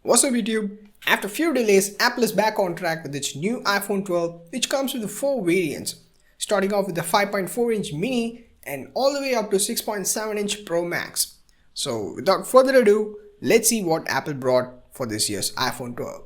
What's up YouTube? After few delays, Apple is back on track with its new iPhone 12, which comes with 4 variants, starting off with the 5.4-inch mini and all the way up to 6.7-inch Pro Max. So without further ado, let's see what Apple brought for this year's iPhone 12.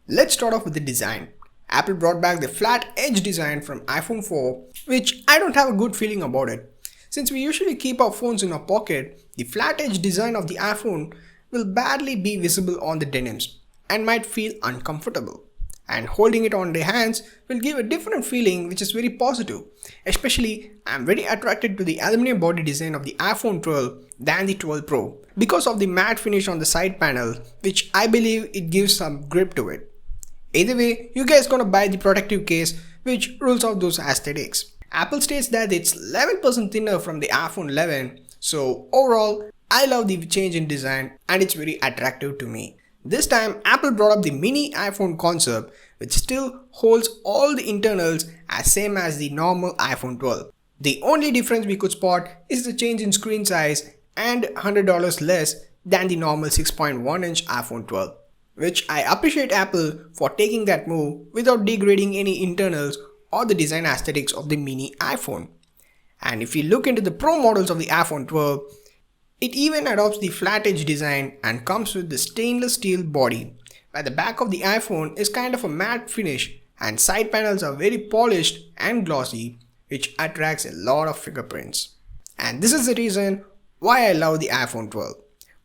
Let's start off with the design. Apple brought back the flat edge design from iPhone 4, which I don't have a good feeling about it. Since we usually keep our phones in our pocket, the flat edge design of the iPhone will barely be visible on the denims and might feel uncomfortable. And holding it on the hands will give a different feeling, which is very positive. Especially, I'm very attracted to the aluminum body design of the iPhone 12 than the 12 Pro because of the matte finish on the side panel, which I believe it gives some grip to it. Either way, you guys gonna buy the protective case which rules out those aesthetics. Apple states that it's 11% thinner from the iPhone 11, so overall, I love the change in design and it's very attractive to me. This time, Apple brought up the mini iPhone concept, which still holds all the internals as same as the normal iPhone 12. The only difference we could spot is the change in screen size and $100 less than the normal 6.1-inch iPhone 12. Which I appreciate Apple for taking that move without degrading any internals or the design aesthetics of the mini iPhone. And if you look into the Pro models of the iPhone 12, it even adopts the flat edge design and comes with the stainless steel body, where the back of the iPhone is kind of a matte finish and side panels are very polished and glossy, which attracts a lot of fingerprints. And this is the reason why I love the iPhone 12.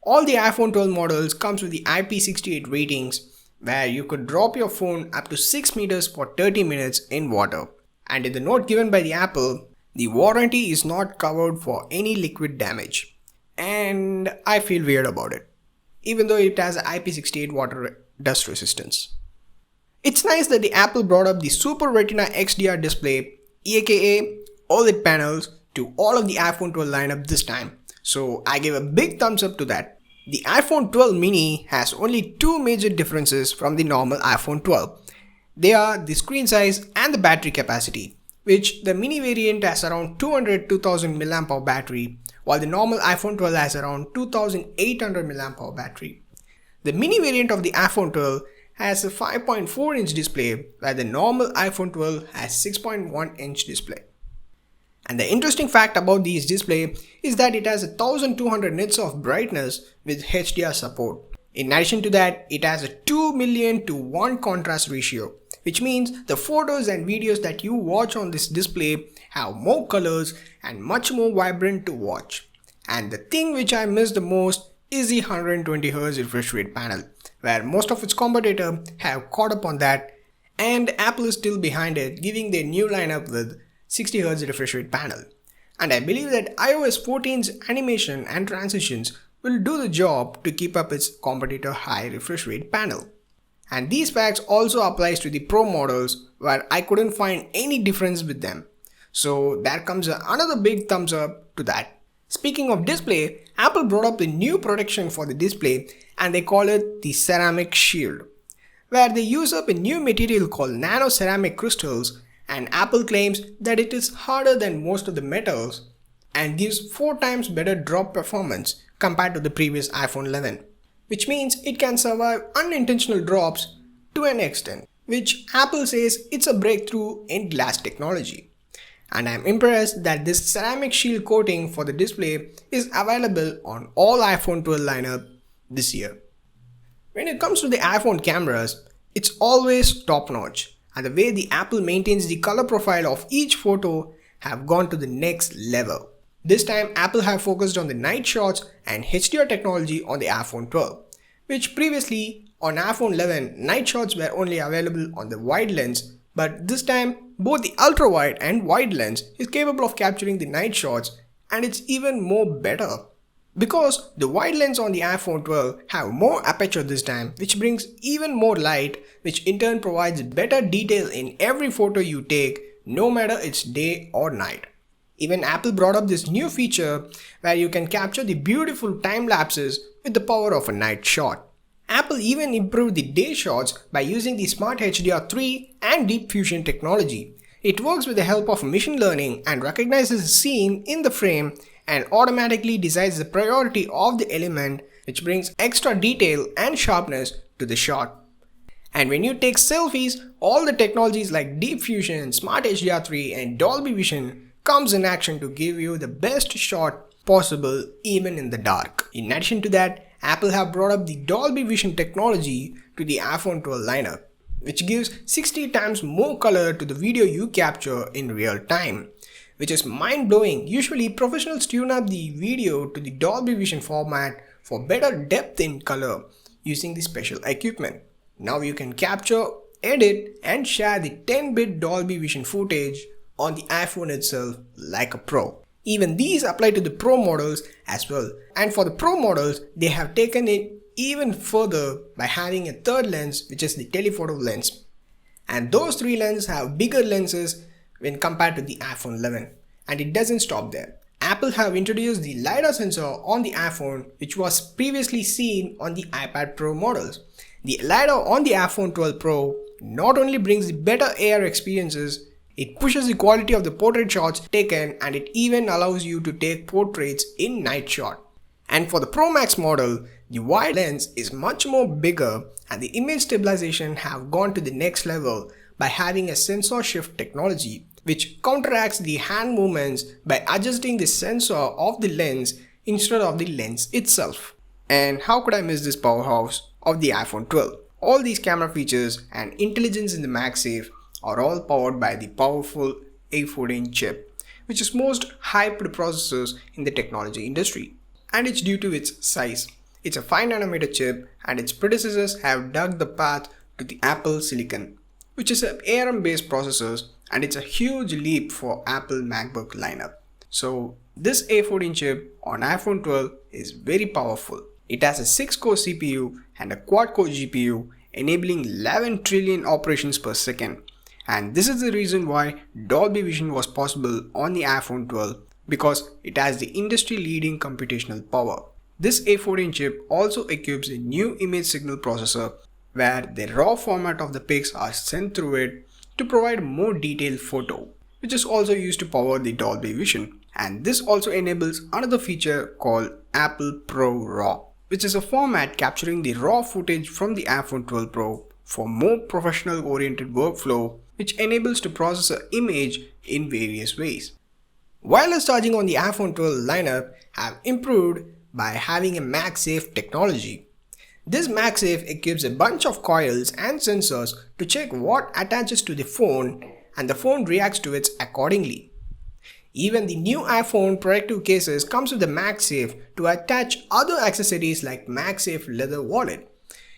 All the iPhone 12 models comes with the IP68 ratings, where you could drop your phone up to 6 meters for 30 minutes in water. And in the note given by the Apple, the warranty is not covered for any liquid damage. And I feel weird about it, even though it has IP68 water dust resistance. It's nice that the Apple brought up the Super Retina XDR display, aka OLED panels, to all of the iPhone 12 lineup this time. So I give a big thumbs up to that. The iPhone 12 mini has only two major differences from the normal iPhone 12. They are the screen size and the battery capacity, which the mini variant has around 200-2000 mAh battery, while the normal iPhone 12 has around 2800 mAh battery. The mini variant of the iPhone 12 has a 5.4-inch display, while the normal iPhone 12 has 6.1-inch display. And the interesting fact about this display is that it has 1200 nits of brightness with HDR support. In addition to that, it has a 2 million to 1 contrast ratio, which means the photos and videos that you watch on this display have more colors and much more vibrant to watch. And the thing which I miss the most is the 120Hz refresh rate panel, where most of its competitors have caught up on that, and Apple is still behind it, giving their new lineup with 60Hz refresh rate panel. And I believe that iOS 14's animation and transitions will do the job to keep up its competitor high refresh rate panel. And these facts also applies to the Pro models, where I couldn't find any difference with them. So there comes another big thumbs up to that. Speaking of display, Apple brought up a new protection for the display and they call it the ceramic shield, where they use up a new material called nano ceramic crystals, and Apple claims that it is harder than most of the metals and gives 4 times better drop performance compared to the previous iPhone 11, which means it can survive unintentional drops to an extent, which Apple says it's a breakthrough in glass technology. And I'm impressed that this ceramic shield coating for the display is available on all iPhone 12 lineup this year. When it comes to the iPhone cameras, it's always top notch. And the way the Apple maintains the color profile of each photo have gone to the next level. This time Apple have focused on the night shots and HDR technology on the iPhone 12, which previously on iPhone 11 night shots were only available on the wide lens, but this time both the ultra wide and wide lens is capable of capturing the night shots, and it's even more better. Because the wide lens on the iPhone 12 have more aperture this time, which brings even more light, which in turn provides better detail in every photo you take, no matter it's day or night. Even Apple brought up this new feature where you can capture the beautiful time lapses with the power of a night shot. Apple even improved the day shots by using the Smart HDR3 and Deep Fusion technology. It works with the help of machine learning and recognizes a scene in the frame and automatically decides the priority of the element, which brings extra detail and sharpness to the shot. And when you take selfies, all the technologies like Deep Fusion, Smart HDR3 and Dolby Vision comes in action to give you the best shot possible even in the dark. In addition to that, Apple have brought up the Dolby Vision technology to the iPhone 12 lineup, which gives 60 times more color to the video you capture in real time, which is mind-blowing. Usually, professionals tune up the video to the Dolby Vision format for better depth in color using the special equipment. Now you can capture, edit and share the 10-bit Dolby Vision footage on the iPhone itself like a pro. Even these apply to the Pro models as well. And for the Pro models, they have taken it even further by having a third lens, which is the telephoto lens. And those three lenses have bigger lenses when compared to the iPhone 11. And it doesn't stop there. Apple have introduced the LiDAR sensor on the iPhone, which was previously seen on the iPad Pro models. The LiDAR on the iPhone 12 Pro not only brings better AR experiences, it pushes the quality of the portrait shots taken, and it even allows you to take portraits in night shot. And for the Pro Max model, the wide lens is much more bigger and the image stabilization have gone to the next level by having a sensor shift technology, which counteracts the hand movements by adjusting the sensor of the lens instead of the lens itself. And how could I miss this powerhouse of the iPhone 12? All these camera features and intelligence in the MagSafe are all powered by the powerful A14 chip, which is most hyped processors in the technology industry. And it's due to its size. It's a 5nm chip and its predecessors have dug the path to the Apple Silicon, which is an ARM based processors, and it's a huge leap for Apple MacBook lineup. So this A14 chip on iPhone 12 is very powerful. It has a 6-core CPU and a quad-core GPU enabling 11 trillion operations per second. And this is the reason why Dolby Vision was possible on the iPhone 12, because it has the industry-leading computational power. This A14 chip also equips a new image signal processor where the raw format of the pics are sent through it to provide more detailed photo, which is also used to power the Dolby Vision. And this also enables another feature called Apple Pro RAW, which is a format capturing the raw footage from the iPhone 12 Pro for more professional-oriented workflow, which enables to process an image in various ways. Wireless charging on the iPhone 12 lineup have improved by having a MagSafe technology. This MagSafe equips a bunch of coils and sensors to check what attaches to the phone, and the phone reacts to it accordingly. Even the new iPhone protective cases comes with the MagSafe to attach other accessories like MagSafe leather wallet.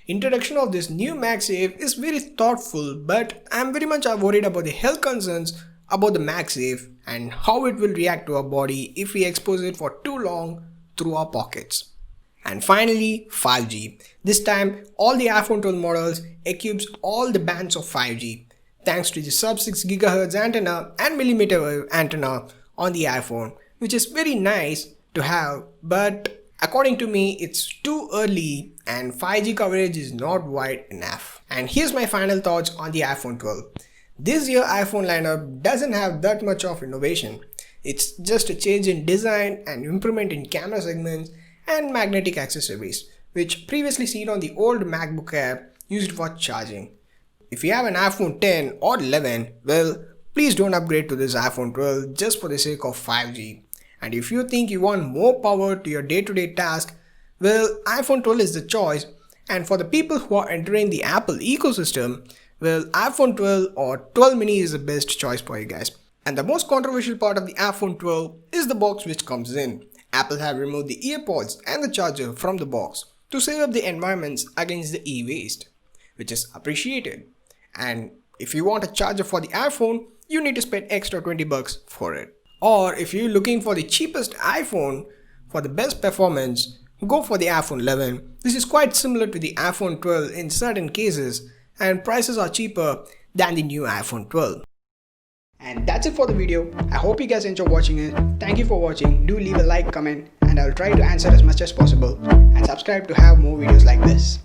Introduction of this new MagSafe is very thoughtful, but I am very much worried about the health concerns about the MagSafe and how it will react to our body if we expose it for too long through our pockets. And finally, 5G. This time, all the iPhone 12 models equips all the bands of 5G, thanks to the sub-6 GHz antenna and millimeter wave antenna on the iPhone, which is very nice to have, but according to me, it's too early and 5G coverage is not wide enough. And here's my final thoughts on the iPhone 12. This year iPhone lineup doesn't have that much of innovation. It's just a change in design and improvement in camera segments and magnetic accessories, which previously seen on the old MacBook Air used for charging. If you have an iPhone 10 or 11, well, please don't upgrade to this iPhone 12 just for the sake of 5G. And if you think you want more power to your day-to-day task, well, iPhone 12 is the choice. And for the people who are entering the Apple ecosystem, well, iPhone 12 or 12 mini is the best choice for you guys. And the most controversial part of the iPhone 12 is the box which comes in. Apple have removed the earpods and the charger from the box to save up the environments against the e-waste, which is appreciated. And if you want a charger for the iPhone, you need to spend extra $20 for it. Or if you're looking for the cheapest iPhone for the best performance, go for the iPhone 11. This is quite similar to the iPhone 12 in certain cases, and prices are cheaper than the new iPhone 12. And that's it for the video. I hope you guys enjoy watching it. Thank you for watching. Do leave a like, comment, and I'll try to answer as much as possible. And subscribe to have more videos like this.